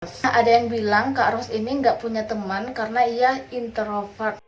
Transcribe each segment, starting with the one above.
Ada yang bilang Kak Ros ini nggak punya teman karena ia introvert.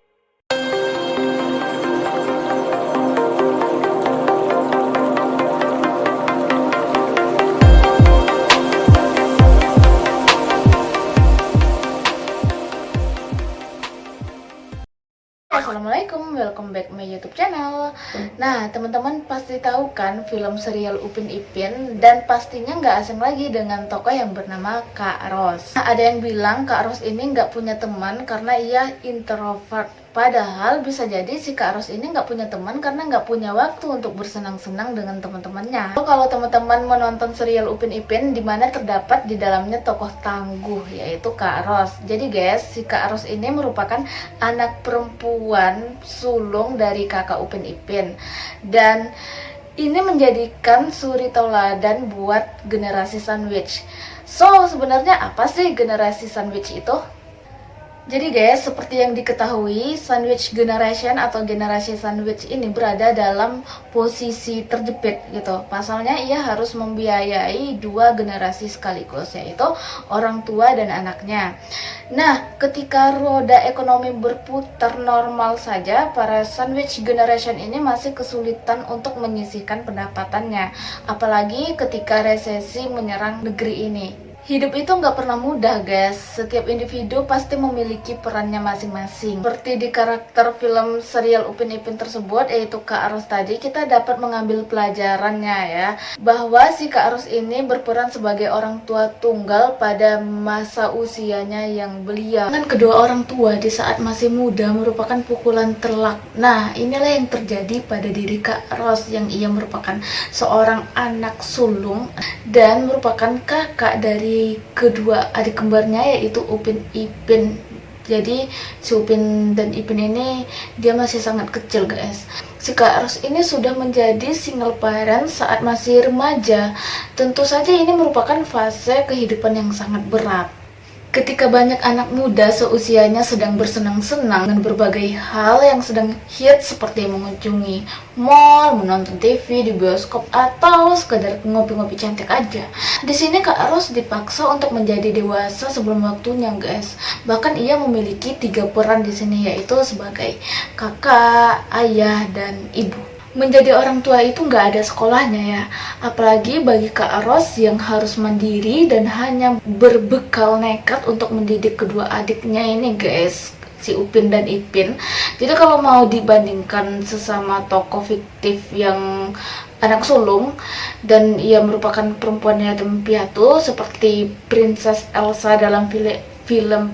Assalamualaikum, welcome back my YouTube channel. Nah, teman-teman pasti tahu kan film serial Upin Ipin, dan pastinya nggak asing lagi dengan tokoh yang bernama Kak Ros. Nah, ada yang bilang Kak Ros ini nggak punya teman karena ia introvert. Padahal bisa jadi si Kak Ros ini nggak punya teman karena nggak punya waktu untuk bersenang-senang dengan teman-temannya. Kalau teman-teman menonton serial Upin Ipin, di mana terdapat di dalamnya tokoh tangguh yaitu Kak Ros. Jadi guys, si Kak Ros ini merupakan anak perempuan sulung dari kakak Upin Ipin, dan ini menjadikan suri tauladan buat generasi sandwich. So, sebenarnya apa sih generasi sandwich itu? Jadi guys, seperti yang diketahui, sandwich generation atau generasi sandwich ini berada dalam posisi terjepit gitu. Pasalnya ia harus membiayai dua generasi sekaligus, yaitu orang tua dan anaknya. Nah, ketika roda ekonomi berputar normal saja, para sandwich generation ini masih kesulitan untuk menyisihkan pendapatannya. Apalagi ketika resesi menyerang negeri ini. Hidup itu nggak pernah mudah guys, setiap individu pasti memiliki perannya masing-masing. Seperti di karakter film serial Upin Ipin tersebut, yaitu Kak Ros tadi, kita dapat mengambil pelajarannya ya, bahwa si Kak Ros ini berperan sebagai orang tua tunggal pada masa usianya yang belia. Dengan kedua orang tua di saat masih muda merupakan pukulan telak. Nah, inilah yang terjadi pada diri Kak Ros, yang ia merupakan seorang anak sulung dan merupakan kakak dari kedua adik kembarnya yaitu Upin Ipin. Jadi si Upin dan Ipin ini dia masih sangat kecil guys. Si Kak Ros ini sudah menjadi single parent saat masih remaja. Tentu saja ini merupakan fase kehidupan yang sangat berat. Ketika banyak anak muda seusianya sedang bersenang-senang dengan berbagai hal yang sedang hit, seperti mengunjungi mall, menonton TV di bioskop, atau sekadar ngopi-ngopi cantik aja. Di sini Kak Ros dipaksa untuk menjadi dewasa sebelum waktunya, guys. Bahkan ia memiliki 3 peran di sini, yaitu sebagai kakak, ayah, dan ibu. Menjadi orang tua itu nggak ada sekolahnya ya, apalagi bagi Kak Ros yang harus mandiri dan hanya berbekal nekat untuk mendidik kedua adiknya ini guys, si Upin dan Ipin. Jadi kalau mau dibandingkan sesama tokoh fiktif yang anak sulung dan ia merupakan perempuan yatim piatu seperti Princess Elsa dalam film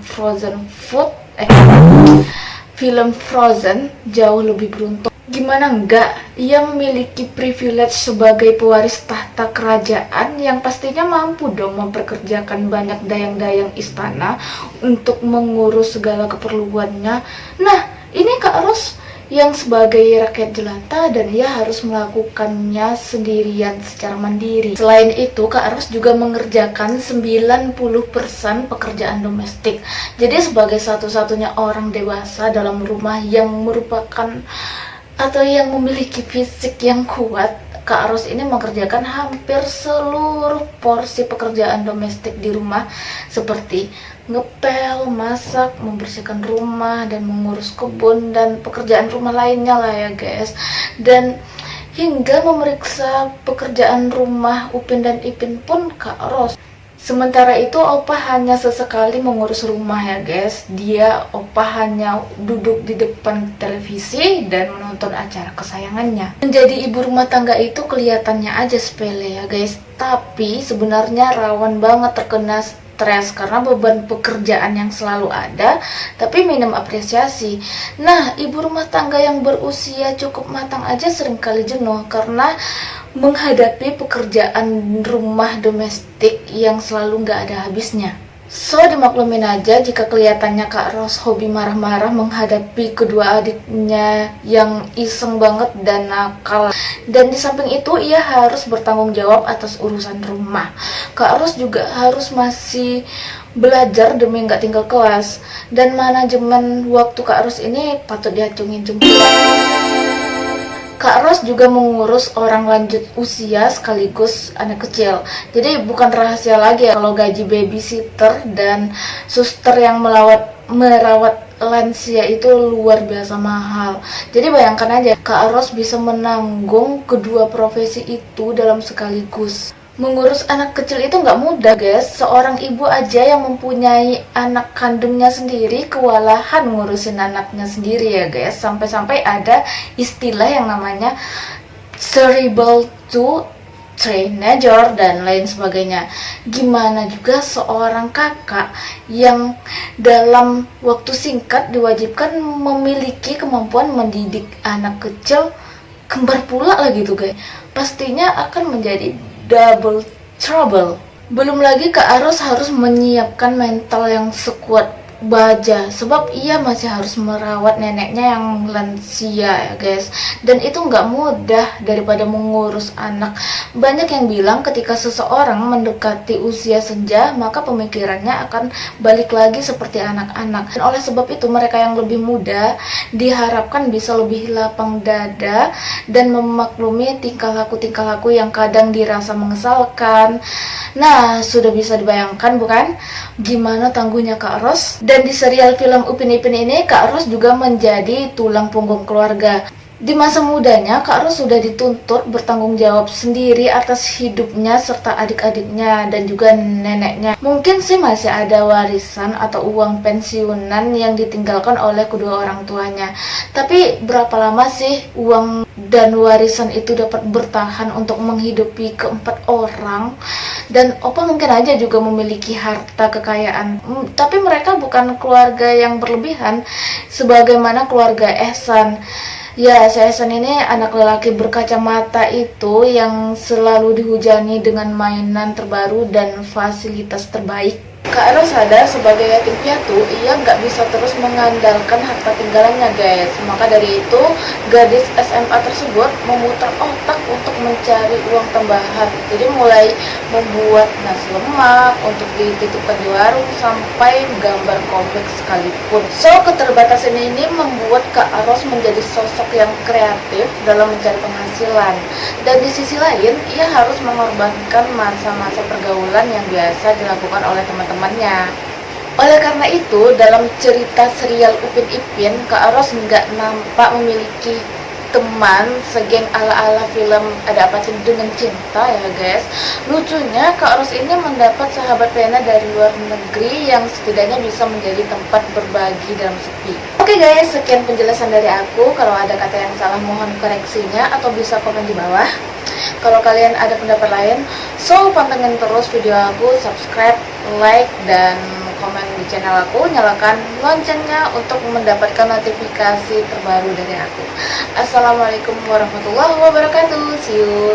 film Frozen, jauh lebih beruntung. Gimana enggak, ia memiliki privilege sebagai pewaris tahta kerajaan yang pastinya mampu dong memperkerjakan banyak dayang-dayang istana untuk mengurus segala keperluannya. Nah, ini Kak Ros yang sebagai rakyat jelata dan ia harus melakukannya sendirian secara mandiri. Selain itu, Kak Ros juga mengerjakan 90% pekerjaan domestik. Jadi sebagai satu-satunya orang dewasa dalam rumah yang merupakan atau yang memiliki fisik yang kuat, Kak Ros ini mengerjakan hampir seluruh porsi pekerjaan domestik di rumah, seperti ngepel, masak, membersihkan rumah, dan mengurus kebun, dan pekerjaan rumah lainnya lah ya guys. Dan hingga memeriksa pekerjaan rumah Upin dan Ipin pun Kak Ros. Sementara itu Opa hanya sesekali mengurus rumah ya guys. Opa hanya duduk di depan televisi dan menonton acara kesayangannya. Menjadi ibu rumah tangga itu kelihatannya aja sepele ya guys, tapi sebenarnya rawan banget terkena stres karena beban pekerjaan yang selalu ada, tapi minim apresiasi. Nah, ibu rumah tangga yang berusia cukup matang aja seringkali jenuh karena menghadapi pekerjaan rumah domestik yang selalu nggak ada habisnya. So, dimaklumin aja jika kelihatannya Kak Ros hobi marah-marah menghadapi kedua adiknya yang iseng banget dan nakal. Dan di samping itu, ia harus bertanggung jawab atas urusan rumah. Kak Ros juga harus masih belajar demi nggak tinggal kelas. Dan manajemen waktu Kak Ros ini patut diacungin jempol. Kak Ros juga mengurus orang lanjut usia sekaligus anak kecil. Jadi bukan rahasia lagi ya kalau gaji babysitter dan suster yang merawat lansia itu luar biasa mahal. Jadi bayangkan aja Kak Ros bisa menanggung kedua profesi itu dalam sekaligus. Mengurus anak kecil itu nggak mudah guys. Seorang ibu aja yang mempunyai anak kandungnya sendiri kewalahan ngurusin anaknya sendiri ya guys. Sampai-sampai ada istilah yang namanya cerebral to teenager dan lain sebagainya. Gimana juga seorang kakak yang dalam waktu singkat diwajibkan memiliki kemampuan mendidik anak kecil kembar pula lagi tuh guys. Pastinya akan menjadi double trouble. Belum lagi Kak Ros harus menyiapkan mental yang sekuat baja, sebab ia masih harus merawat neneknya yang lansia ya guys. Dan itu nggak mudah daripada mengurus anak. Banyak yang bilang ketika seseorang mendekati usia senja, maka pemikirannya akan balik lagi seperti anak-anak. Dan oleh sebab itu mereka yang lebih muda diharapkan bisa lebih lapang dada dan memaklumi tingkah laku yang kadang dirasa mengesalkan. Nah, sudah bisa dibayangkan bukan gimana tangguhnya Kak Ros? Dan di serial film Upin Ipin ini, Kak Ros juga menjadi tulang punggung keluarga. Di masa mudanya, Kak Ros sudah dituntut bertanggung jawab sendiri atas hidupnya serta adik-adiknya dan juga neneknya. Mungkin sih masih ada warisan atau uang pensiunan yang ditinggalkan oleh kedua orang tuanya. Tapi berapa lama sih uang dan warisan itu dapat bertahan untuk menghidupi keempat orang? Dan Opa mungkin aja juga memiliki harta kekayaan. Tapi mereka bukan keluarga yang berlebihan sebagaimana keluarga Ehsan. Ya, si Ehsan ini anak lelaki berkacamata itu yang selalu dihujani dengan mainan terbaru dan fasilitas terbaik. Kak Ros sadar sebagai yatim piatu, ia nggak bisa terus mengandalkan harta tinggalannya guys. Maka dari itu, gadis SMA tersebut memutar otak untuk mencari uang tambahan. Jadi mulai membuat nasi lemak untuk dititipkan di warung sampai gambar komik sekalipun. So, keterbatasan ini membuat Kak Ros menjadi sosok yang kreatif dalam mencari penghasilan. Dan di sisi lain, ia harus mengorbankan masa-masa pergaulan yang biasa dilakukan oleh teman-temannya. Oleh karena itu, dalam cerita serial Upin Ipin, Kak Ros nggak nampak memiliki teman segeng ala-ala film Ada Apa Dengan Cinta ya guys. Lucunya Kak Ros ini mendapat sahabat pena dari luar negeri yang setidaknya bisa menjadi tempat berbagi dalam sepi. Oke guys, sekian penjelasan dari aku. Kalau ada kata yang salah mohon koreksinya atau bisa komen di bawah. Kalau kalian ada pendapat lain, so pantengin terus video aku, subscribe, like, dan komen di channel aku, nyalakan loncengnya untuk mendapatkan notifikasi terbaru dari aku. Assalamualaikum warahmatullahi wabarakatuh. See you.